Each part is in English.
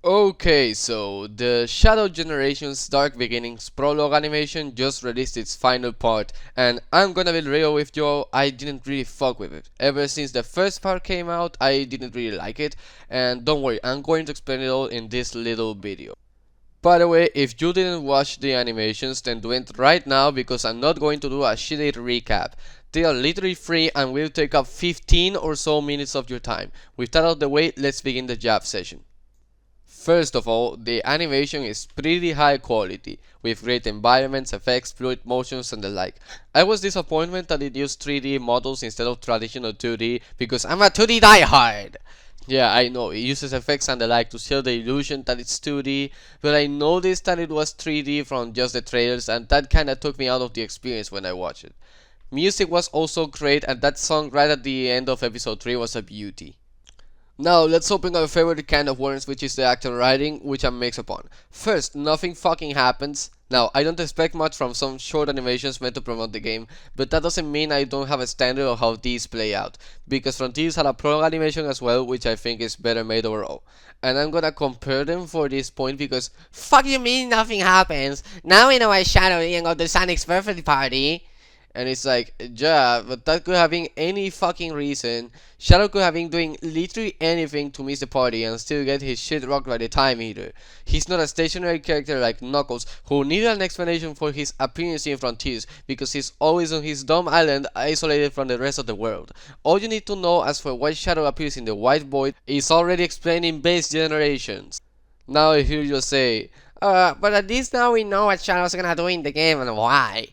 Okay, so the Shadow Generations Dark Beginnings prologue animation just released its final part, and I'm gonna be real with you, I didn't really fuck with it. Ever since the first part came out, I didn't really like it, and don't worry, I'm going to explain it all in this little video. By the way, if you didn't watch the animations, then do it right now because I'm not going to do a shitty recap. They are literally free and will take up 15 or so minutes of your time. With that out of the way, let's begin the jab session. First of all, the animation is pretty high quality, with great environments, effects, fluid motions and the like. I was disappointed that it used 3D models instead of traditional 2D because I'm a 2D diehard! Yeah, I know, it uses effects and the like to sell the illusion that it's 2D, but I noticed that it was 3D from just the trailers and that kinda took me out of the experience when I watched it. Music was also great and that song right at the end of episode 3 was a beauty. Now, let's open our favorite kind of worms, which is the actor writing, which I'm mixed upon. First, nothing fucking happens. Now, I don't expect much from some short animations meant to promote the game, but that doesn't mean I don't have a standard of how these play out, because Frontiers had a pro animation as well, which I think is better made overall. And I'm gonna compare them for this point because fuck you mean nothing happens? Now we know why Shadow didn't go to Sonic's birthday party. And it's like, yeah, but that could have been any fucking reason. Shadow could have been doing literally anything to miss the party and still get his shit rocked by the time eater. He's not a stationary character like Knuckles, who needed an explanation for his appearance in Frontiers, because he's always on his dumb island, isolated from the rest of the world. All you need to know as for why Shadow appears in the White Void is already explained in base generations. Now I hear you say, but at least now we know what Shadow's gonna do in the game and why.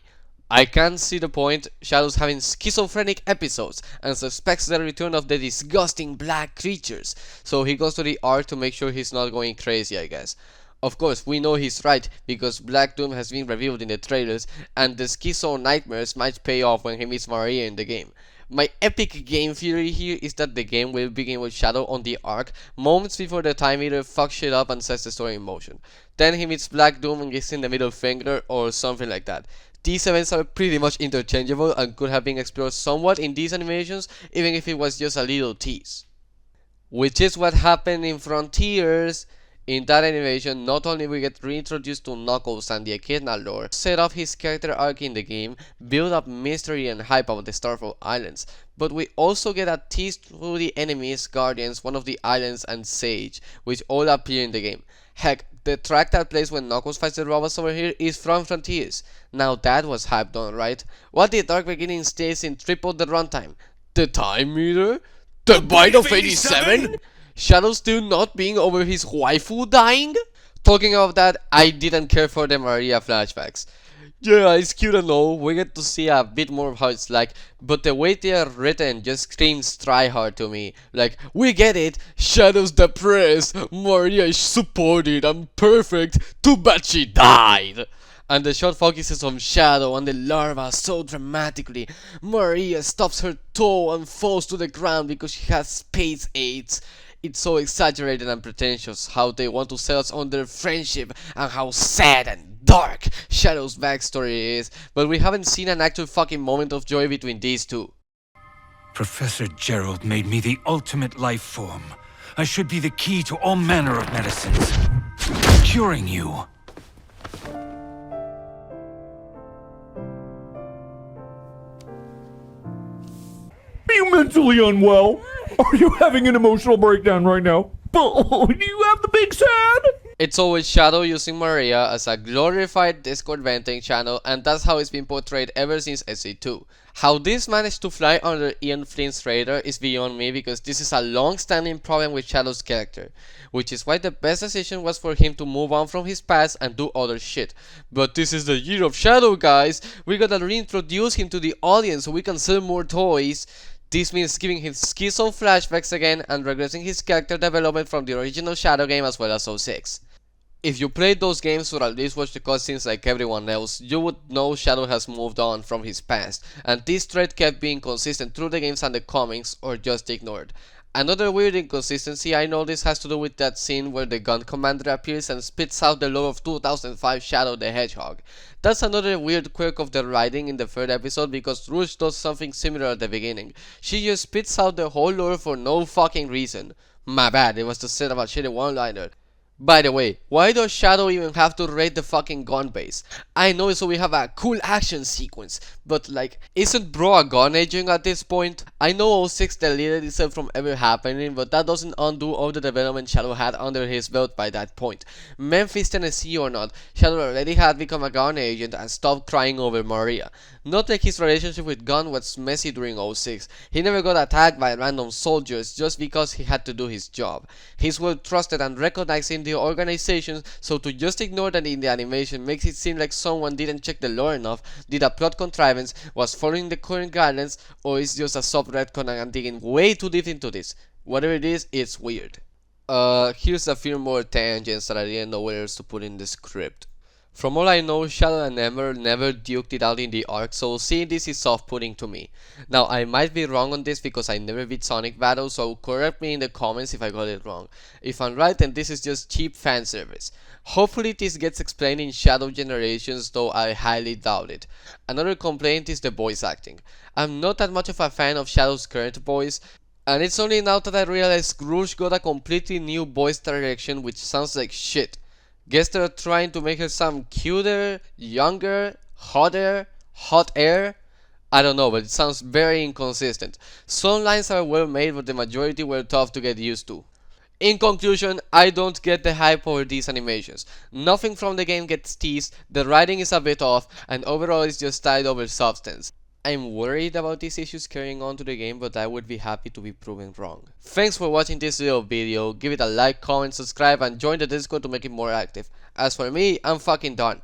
I can't see the point. Shadow's having schizophrenic episodes and suspects the return of the disgusting black creatures, so he goes to the Ark to make sure he's not going crazy, I guess. Of course, we know he's right because Black Doom has been revealed in the trailers and the schizo nightmares might pay off when he meets Maria in the game. My epic game theory here is that the game will begin with Shadow on the Ark moments before the Time Eater fucks shit up and sets the story in motion. Then he meets Black Doom and gives him the middle finger or something like that. These events are pretty much interchangeable and could have been explored somewhat in these animations even if it was just a little tease. Which is what happened in Frontiers. In that animation, not only we get reintroduced to Knuckles and the Echidna lore, set off his character arc in the game, build up mystery and hype about the Starfall Islands, but we also get a tease through the enemies, Guardians, one of the islands, and Sage, which all appear in the game. Heck, the track that plays when Knuckles fights the robots over here is from Frontiers. Now that was hyped on, right? What did Dark Beginning stays in triple the runtime? The Time Meter? The Bite of 87? Shadow still not being over his waifu dying? Talking of that, I didn't care for the Maria flashbacks. Yeah, it's cute and all, we get to see a bit more of how it's like, but the way they are written just screams tryhard to me. Like, we get it, Shadow's depressed, Maria is supported, I'm perfect, too bad she died. And the shot focuses on Shadow and the larva so dramatically. Maria stops her toe and falls to the ground because she has space AIDS. It's so exaggerated and pretentious how they want to sell us on their friendship and how sad and dark Shadow's backstory is, but we haven't seen an actual fucking moment of joy between these two. Professor Gerald made me the ultimate life form. I should be the key to all manner of medicines, curing you. Are you mentally unwell? Are you having an emotional breakdown right now? Oh, do you have the big sad? It's always Shadow using Maria as a glorified Discord venting channel, and that's how it's been portrayed ever since SC2. How this managed to fly under Ian Flynn's radar is beyond me because this is a long-standing problem with Shadow's character, which is why the best decision was for him to move on from his past and do other shit. But this is the year of Shadow, guys! We gotta reintroduce him to the audience so we can sell more toys. This means giving him schizo flashbacks again and regressing his character development from the original Shadow game as well as 06. If you played those games or at least watched the cutscenes like everyone else, you would know Shadow has moved on from his past, and this thread kept being consistent through the games and the comics or just ignored. Another weird inconsistency I noticed has to do with that scene where the gun commander appears and spits out the lore of 2005 Shadow the Hedgehog. That's another weird quirk of the writing in the third episode because Rouge does something similar at the beginning. She just spits out the whole lore for no fucking reason. My bad, it was to set up a shitty one-liner. By the way, why does Shadow even have to raid the fucking gun base? I know so we have a cool action sequence, but like, isn't bro a gun agent at this point? I know O6 deleted itself from ever happening, but that doesn't undo all the development Shadow had under his belt by that point. Memphis, Tennessee or not, Shadow already had become a gun agent and stopped crying over Maria. Not like his relationship with Gun was messy during O6. He never got attacked by random soldiers just because he had to do his job. He's well trusted and recognized in the organization, so to just ignore that in the animation makes it seem like someone didn't check the lore enough, did a plot contrivance, was following the current guidelines, or is just a soft retcon and I'm digging way too deep into this. Whatever it is, it's weird. Here's a few more tangents that I didn't know where else to put in the script. From all I know, Shadow and Ember never duked it out in the arc, so seeing this is off-putting to me. Now, I might be wrong on this because I never beat Sonic battles, so correct me in the comments if I got it wrong. If I'm right, then this is just cheap fan service. Hopefully this gets explained in Shadow Generations, though I highly doubt it. Another complaint is the voice acting. I'm not that much of a fan of Shadow's current voice, and it's only now that I realize Rouge got a completely new voice direction which sounds like shit. Guess they're trying to make her sound cuter, younger, hotter, hot air? I don't know, but it sounds very inconsistent. Some lines are well made, but the majority were tough to get used to. In conclusion, I don't get the hype over these animations. Nothing from the game gets teased, the writing is a bit off, and overall it's just tied over substance. I'm worried about these issues carrying on to the game, but I would be happy to be proven wrong. Thanks for watching this little video, give it a like, comment, subscribe and join the Discord to make it more active. As for me, I'm fucking done.